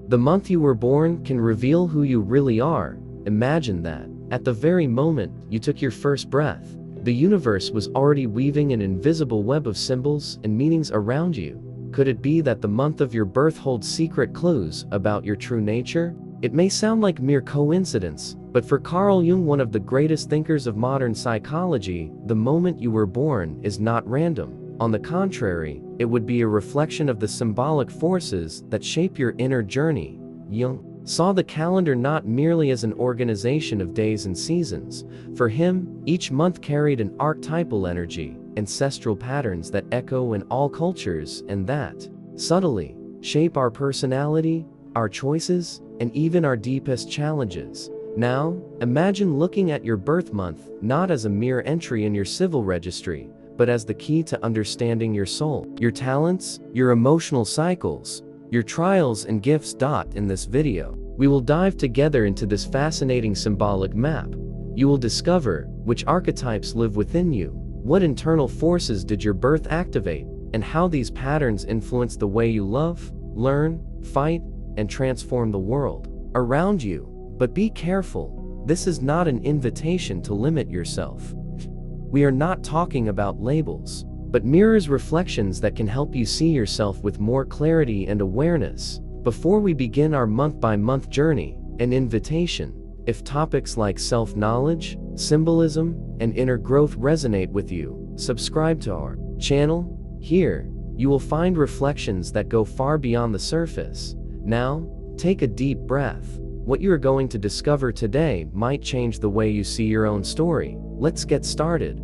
The month you were born can reveal who you really are. Imagine that, at the very moment you took your first breath, the universe was already weaving an invisible web of symbols and meanings around you. Could it be that the month of your birth holds secret clues about your true nature? It may sound like mere coincidence, but for Carl Jung, one of the greatest thinkers of modern psychology, the moment you were born is not random. On the contrary, it would be a reflection of the symbolic forces that shape your inner journey. Jung saw the calendar not merely as an organization of days and seasons. For him, each month carried an archetypal energy, ancestral patterns that echo in all cultures and that, subtly, shape our personality, our choices, and even our deepest challenges. Now, imagine looking at your birth month not as a mere entry in your civil registry, but as the key to understanding your soul, your talents, your emotional cycles, your trials and gifts. In this video, we will dive together into this fascinating symbolic map. You will discover which archetypes live within you, what internal forces did your birth activate, and how these patterns influence the way you love, learn, fight, and transform the world around you. But be careful, this is not an invitation to limit yourself. We are not talking about labels, but mirrors, reflections that can help you see yourself with more clarity and awareness. Before we begin our month-by-month journey, an invitation. If topics like self-knowledge, symbolism, and inner growth resonate with you, subscribe to our channel. Here, you will find reflections that go far beyond the surface. Now, take a deep breath. What you are going to discover today might change the way you see your own story. Let's get started.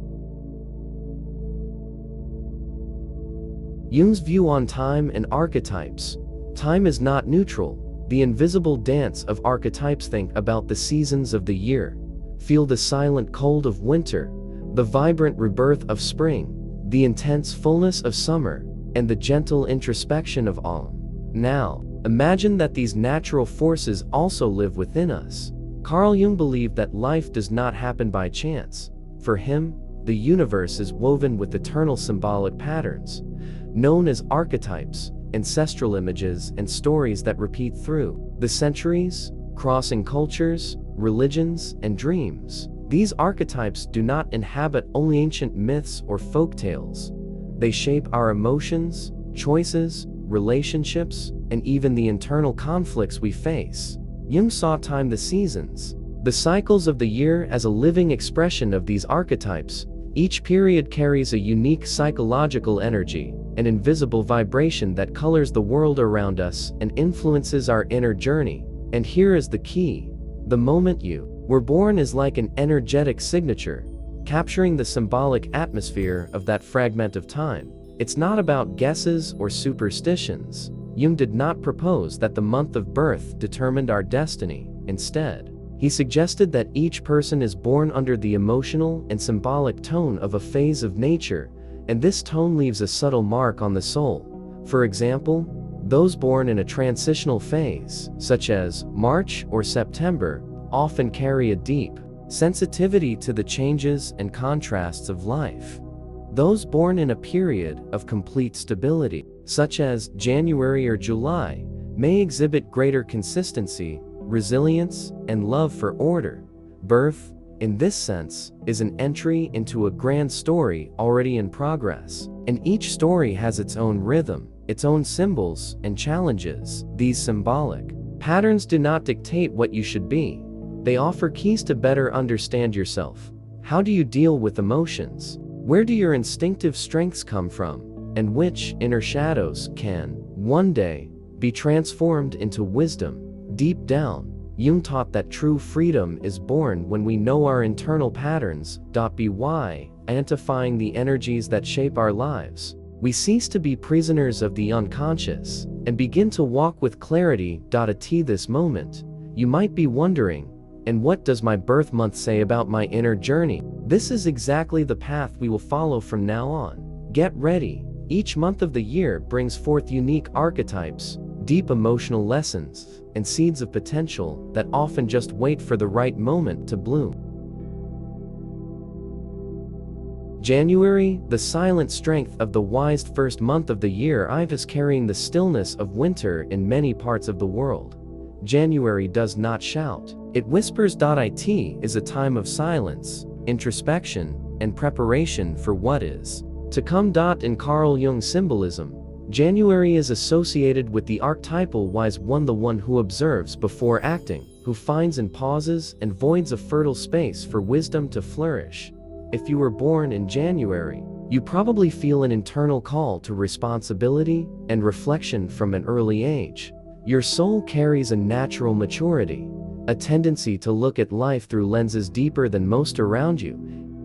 Jung's view on time and archetypes. Time is not neutral. The invisible dance of archetypes. Think about the seasons of the year. Feel the silent cold of winter, the vibrant rebirth of spring, the intense fullness of summer, and the gentle introspection of autumn. Now, imagine that these natural forces also live within us. Carl Jung believed that life does not happen by chance. For him, the universe is woven with eternal symbolic patterns, known as archetypes, ancestral images and stories that repeat through the centuries, crossing cultures, religions, and dreams. These archetypes do not inhabit only ancient myths or folk tales. They shape our emotions, choices, relationships, and even the internal conflicts we face. Jung saw time, the seasons, the cycles of the year, as a living expression of these archetypes. Each period carries a unique psychological energy, an invisible vibration that colors the world around us and influences our inner journey. And here is the key. The moment you were born is like an energetic signature, capturing the symbolic atmosphere of that fragment of time. It's not about guesses or superstitions. Jung did not propose that the month of birth determined our destiny. Instead, he suggested that each person is born under the emotional and symbolic tone of a phase of nature, and this tone leaves a subtle mark on the soul. For example, those born in a transitional phase, such as March or September, often carry a deep sensitivity to the changes and contrasts of life. Those born in a period of complete stability, such as January or July, may exhibit greater consistency, resilience, and love for order. Birth, in this sense, is an entry into a grand story already in progress, and each story has its own rhythm, its own symbols and challenges. These symbolic patterns do not dictate what you should be. They offer keys to better understand yourself. How do you deal with emotions? Where do your instinctive strengths come from? And which inner shadows can, one day, be transformed into wisdom? Deep down, Jung taught that true freedom is born when we know our internal patterns. By identifying the energies that shape our lives, we cease to be prisoners of the unconscious and begin to walk with clarity. At this moment, you might be wondering, and what does my birth month say about my inner journey? This is exactly the path we will follow from now on. Get ready. Each month of the year brings forth unique archetypes, deep emotional lessons, and seeds of potential that often just wait for the right moment to bloom. January, the silent strength of the wise first month of the year is carrying the stillness of winter in many parts of the world. January does not shout. It whispers. It is a time of silence, introspection, and preparation for what is to come. In Carl Jung symbolism, January is associated with the archetypal wise one, the one who observes before acting, who finds in pauses and voids a fertile space for wisdom to flourish. If you were born in January, you probably feel an internal call to responsibility and reflection from an early age. Your soul carries a natural maturity, a tendency to look at life through lenses deeper than most around you.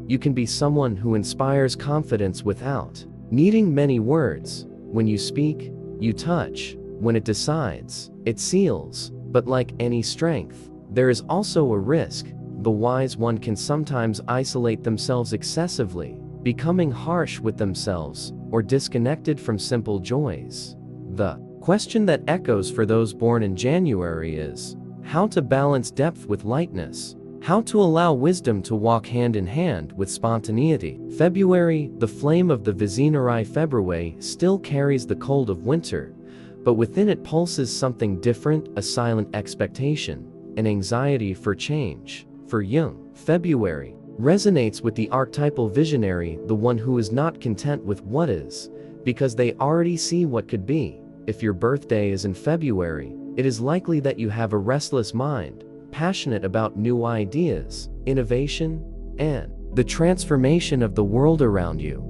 You can be someone who inspires confidence without needing many words. When you speak, you touch. When it decides, it seals. But like any strength, there is also a risk. The wise one can sometimes isolate themselves excessively, becoming harsh with themselves or disconnected from simple joys. The question that echoes for those born in January is how to balance depth with lightness, how to allow wisdom to walk hand in hand with spontaneity. February, the flame of the visionary February still carries the cold of winter, but within it pulses something different, a silent expectation, an anxiety for change. For Jung, February resonates with the archetypal visionary, the one who is not content with what is, because they already see what could be. If your birthday is in February, it is likely that you have a restless mind, passionate about new ideas, innovation, and the transformation of the world around you.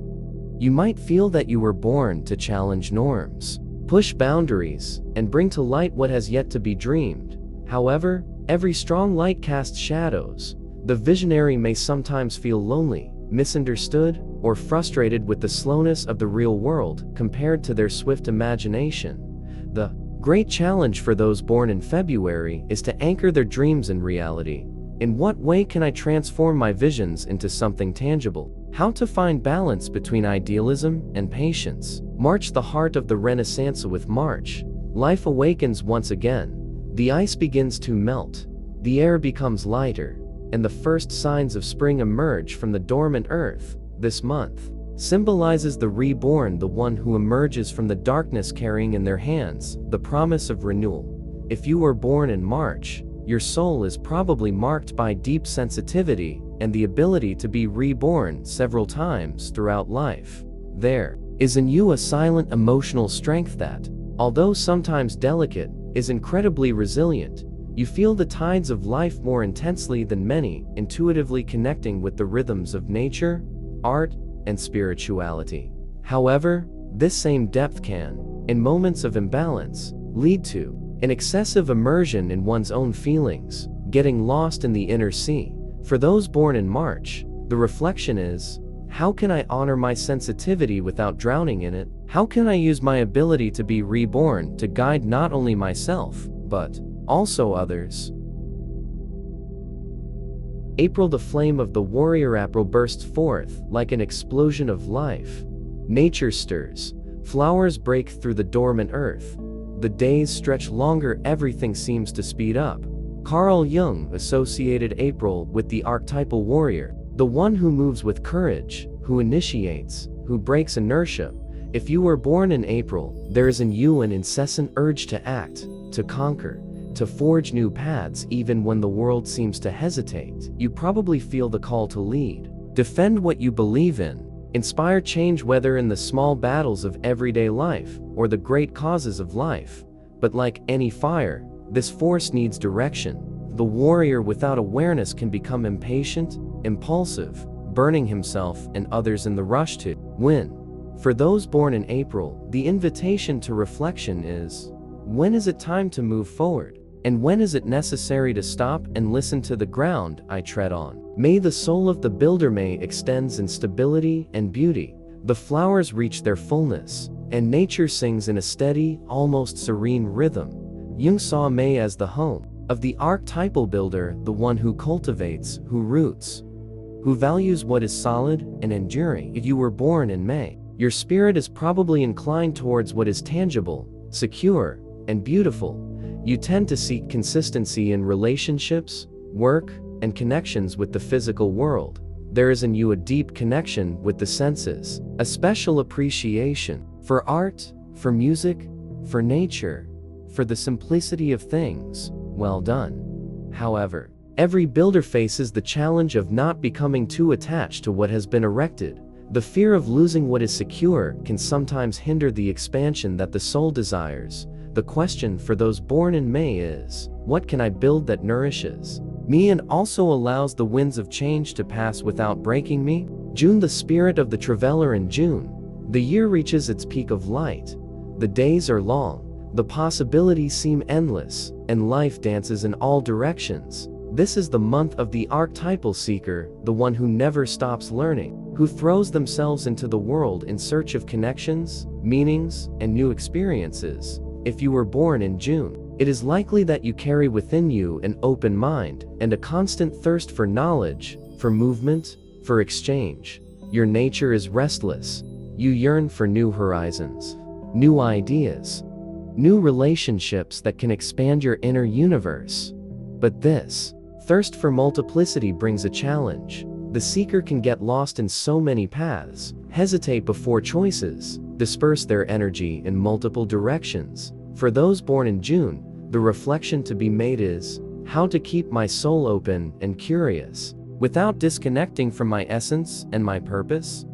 You might feel that you were born to challenge norms, push boundaries, and bring to light what has yet to be dreamed. However, every strong light casts shadows. The visionary may sometimes feel lonely, misunderstood, or frustrated with the slowness of the real world compared to their swift imagination. The great challenge for those born in February is to anchor their dreams in reality. In what way can I transform my visions into something tangible? How to find balance between idealism and patience. March, the heart of the Renaissance. With March, life awakens once again. The ice begins to melt, the air becomes lighter, and the first signs of spring emerge from the dormant earth. This month symbolizes the reborn, the one who emerges from the darkness carrying in their hands the promise of renewal. If you were born in March, your soul is probably marked by deep sensitivity and the ability to be reborn several times throughout life. There is in you a silent emotional strength that, although sometimes delicate, is incredibly resilient. You feel the tides of life more intensely than many, intuitively connecting with the rhythms of nature, art, and spirituality. However, this same depth can, in moments of imbalance, lead to an excessive immersion in one's own feelings, getting lost in the inner sea. For those born in March, the reflection is, how can I honor my sensitivity without drowning in it? How can I use my ability to be reborn to guide not only myself, but also others? April, the flame of the warrior April bursts forth like an explosion of life. Nature stirs, flowers break through the dormant earth. The days stretch longer, everything seems to speed up. Carl Jung associated April with the archetypal warrior, the one who moves with courage, who initiates, who breaks inertia. If you were born in April, there is in you an incessant urge to act, to conquer, to forge new paths even when the world seems to hesitate. You probably feel the call to lead, defend what you believe in, inspire change, whether in the small battles of everyday life or the great causes of life. But like any fire, this force needs direction. The warrior without awareness can become impatient, impulsive, burning himself and others in the rush to win. For those born in April, the invitation to reflection is, when is it time to move forward? And when is it necessary to stop and listen to the ground I tread on? May the soul of the builder May extends in stability and beauty. The flowers reach their fullness, and nature sings in a steady, almost serene rhythm. Jung saw May as the home of the archetypal builder, the one who cultivates, who roots, who values what is solid and enduring. If you were born in May, your spirit is probably inclined towards what is tangible, secure, and beautiful. You tend to seek consistency in relationships, work, and connections with the physical world. there is in you a deep connection with the senses, a special appreciation for art, for music, for nature, for the simplicity of things. Well done. However, every builder faces the challenge of not becoming too attached to what has been erected. The fear of losing what is secure can sometimes hinder the expansion that the soul desires. The question for those born in May is, what can I build that nourishes me and also allows the winds of change to pass without breaking me? June, the spirit of the traveler in June. The year reaches its peak of light. The days are long, the possibilities seem endless, and life dances in all directions. This is the month of the archetypal seeker, the one who never stops learning, who throws themselves into the world in search of connections, meanings, and new experiences. If you were born in June, it is likely that you carry within you an open mind and a constant thirst for knowledge, for movement, for exchange. Your nature is restless. You yearn for new horizons, new ideas, new relationships that can expand your inner universe. But this thirst for multiplicity brings a challenge. The seeker can get lost in so many paths, hesitate before choices, disperse their energy in multiple directions. For those born in June, the reflection to be made is, how to keep my soul open and curious, without disconnecting from my essence and my purpose?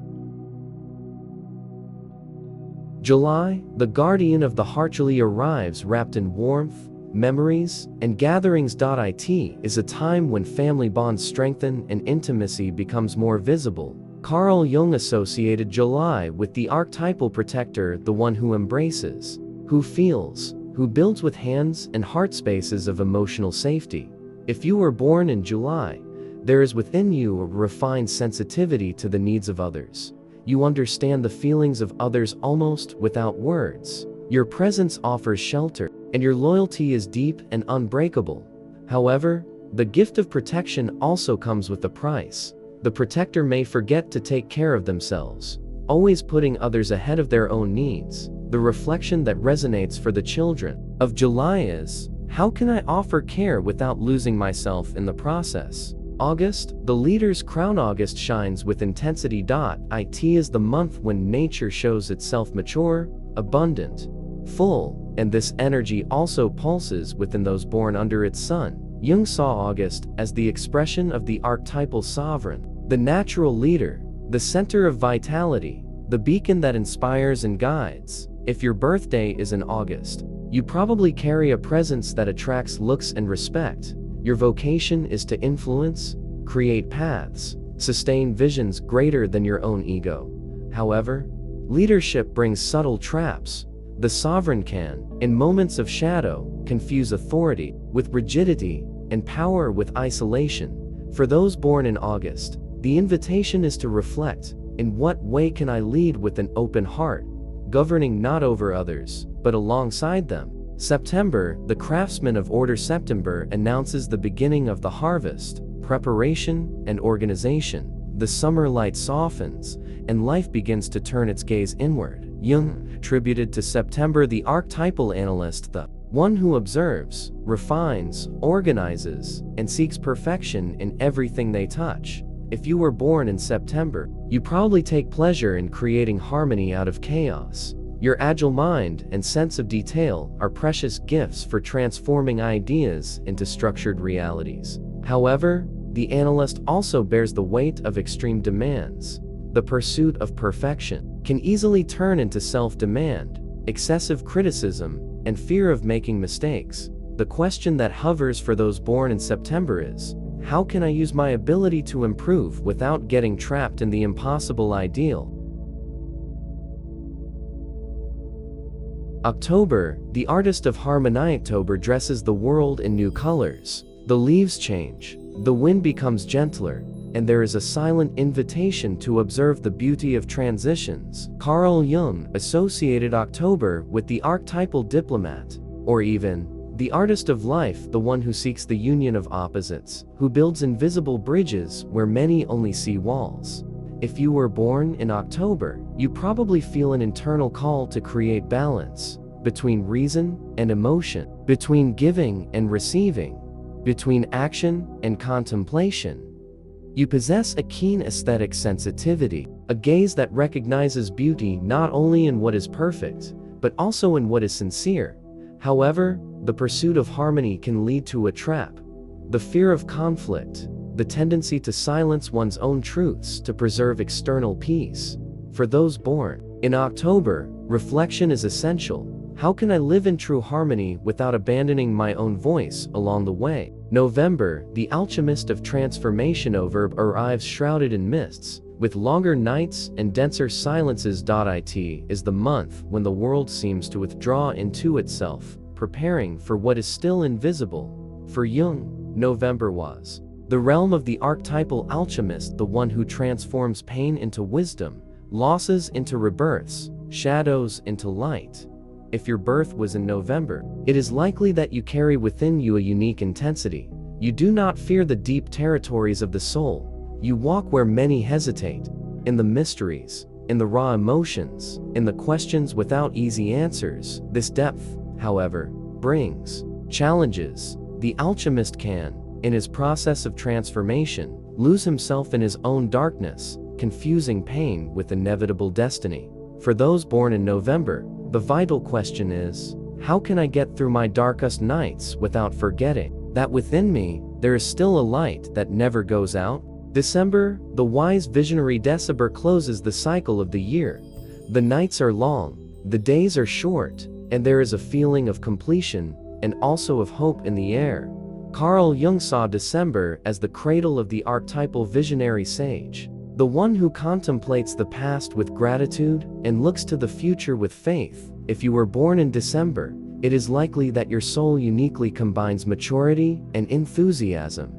July, the guardian of the heart, July arrives wrapped in warmth, memories, and gatherings. It is a time when family bonds strengthen and intimacy becomes more visible. Carl Jung associated July with the archetypal protector, the one who embraces, who feels, who builds with hands and heart spaces of emotional safety. If you were born in July, there is within you a refined sensitivity to the needs of others. You understand the feelings of others almost without words. Your presence offers shelter, and your loyalty is deep and unbreakable. However, the gift of protection also comes with a price. The protector may forget to take care of themselves, always putting others ahead of their own needs. The reflection that resonates for the children of July is, how can I offer care without losing myself in the process? August, the leader's crown. August shines with intensity. It is the month when nature shows itself mature, abundant, full, and this energy also pulses within those born under its sun. Jung saw August as the expression of the archetypal sovereign, the natural leader, the center of vitality, the beacon that inspires and guides. If your birthday is in August, you probably carry a presence that attracts looks and respect. Your vocation is to influence, create paths, sustain visions greater than your own ego. However, leadership brings subtle traps. The sovereign can, in moments of shadow, confuse authority with rigidity and power with isolation. For those born in August, the invitation is to reflect, in what way can I lead with an open heart, governing not over others, but alongside them? September, the craftsman of order. September announces the beginning of the harvest, preparation, and organization. The summer light softens, and life begins to turn its gaze inward. Jung attributed to September the archetypal analyst, the one who observes, refines, organizes, and seeks perfection in everything they touch. If you were born in September, you probably take pleasure in creating harmony out of chaos. Your agile mind and sense of detail are precious gifts for transforming ideas into structured realities. However, the analyst also bears the weight of extreme demands. The pursuit of perfection can easily turn into self-demand, excessive criticism, and fear of making mistakes. The question that hovers for those born in September is, how can I use my ability to improve without getting trapped in the impossible ideal? October, the artist of harmony. October dresses the world in new colors. The leaves change, the wind becomes gentler, and there is a silent invitation to observe the beauty of transitions. Carl Jung associated October with the archetypal diplomat, or even the artist of life, the one who seeks the union of opposites, who builds invisible bridges where many only see walls. If you were born in October, you probably feel an internal call to create balance between reason and emotion, between giving and receiving, between action and contemplation. You possess a keen aesthetic sensitivity, a gaze that recognizes beauty not only in what is perfect, but also in what is sincere. However, the pursuit of harmony can lead to a trap. The fear of conflict, the tendency to silence one's own truths to preserve external peace. For those born in October, reflection is essential. How can I live in true harmony without abandoning my own voice along the way? November, the alchemist of transformation arrives shrouded in mists, with longer nights and denser silences. It is the month when the world seems to withdraw into itself, preparing for what is still invisible. For Jung, November was the realm of the archetypal alchemist, the one who transforms pain into wisdom, losses into rebirths, shadows into light. If your birth was in November, it is likely that you carry within you a unique intensity. You do not fear the deep territories of the soul. You walk where many hesitate, in the mysteries, in the raw emotions, in the questions without easy answers. This depth, however, brings challenges. The alchemist can, in his process of transformation, lose himself in his own darkness, confusing pain with inevitable destiny. For those born in November, the vital question is, how can I get through my darkest nights without forgetting that within me, there is still a light that never goes out? December, the wise visionary December closes the cycle of the year. The nights are long, the days are short, and there is a feeling of completion, and also of hope in the air. Carl Jung saw December as the cradle of the archetypal visionary sage, the one who contemplates the past with gratitude and looks to the future with faith. If you were born in December, it is likely that your soul uniquely combines maturity and enthusiasm.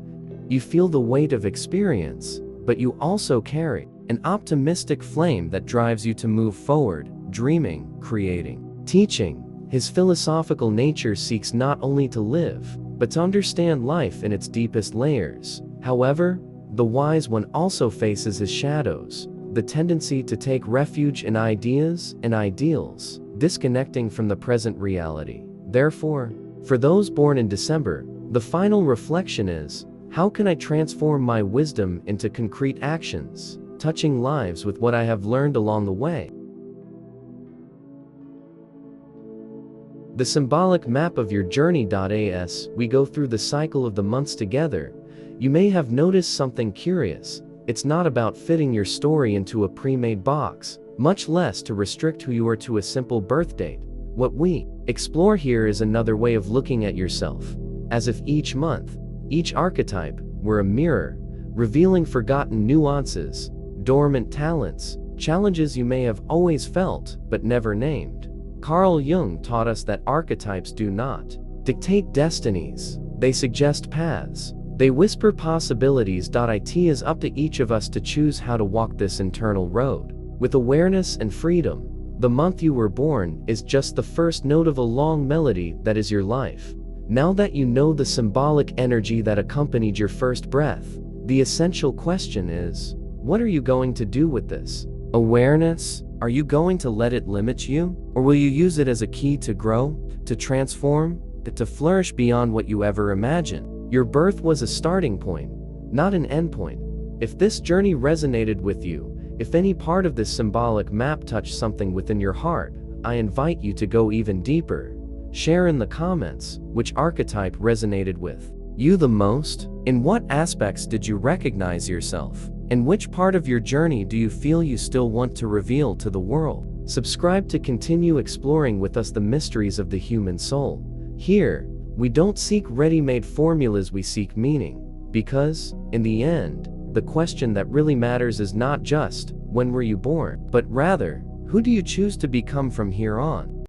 You feel the weight of experience, but you also carry an optimistic flame that drives you to move forward, dreaming, creating, teaching. His philosophical nature seeks not only to live, but to understand life in its deepest layers. However, the wise one also faces his shadows, the tendency to take refuge in ideas and ideals, disconnecting from the present reality. Therefore, for those born in December, the final reflection is, how can I transform my wisdom into concrete actions, touching lives with what I have learned along the way? The symbolic map of your journey. As we go through the cycle of the months together, you may have noticed something curious. It's not about fitting your story into a pre-made box, much less to restrict who you are to a simple birth date. What we explore here is another way of looking at yourself, as if each month, each archetype, were a mirror, revealing forgotten nuances, dormant talents, challenges you may have always felt but never named. Carl Jung taught us that archetypes do not dictate destinies, they suggest paths. They whisper possibilities. It is up to each of us to choose how to walk this internal road. With awareness and freedom, the month you were born is just the first note of a long melody that is your life. Now that you know the symbolic energy that accompanied your first breath, the essential question is, what are you going to do with this awareness? Are you going to let it limit you? Or will you use it as a key to grow, to transform, to flourish beyond what you ever imagined? Your birth was a starting point, not an end point. If this journey resonated with you, if any part of this symbolic map touched something within your heart, I invite you to go even deeper. Share in the comments which archetype resonated with you the most. In what aspects did you recognize yourself? And which part of your journey do you feel you still want to reveal to the world? Subscribe to continue exploring with us the mysteries of the human soul. Here, we don't seek ready-made formulas, we seek meaning. Because, in the end, the question that really matters is not just, when were you born, but rather, who do you choose to become from here on?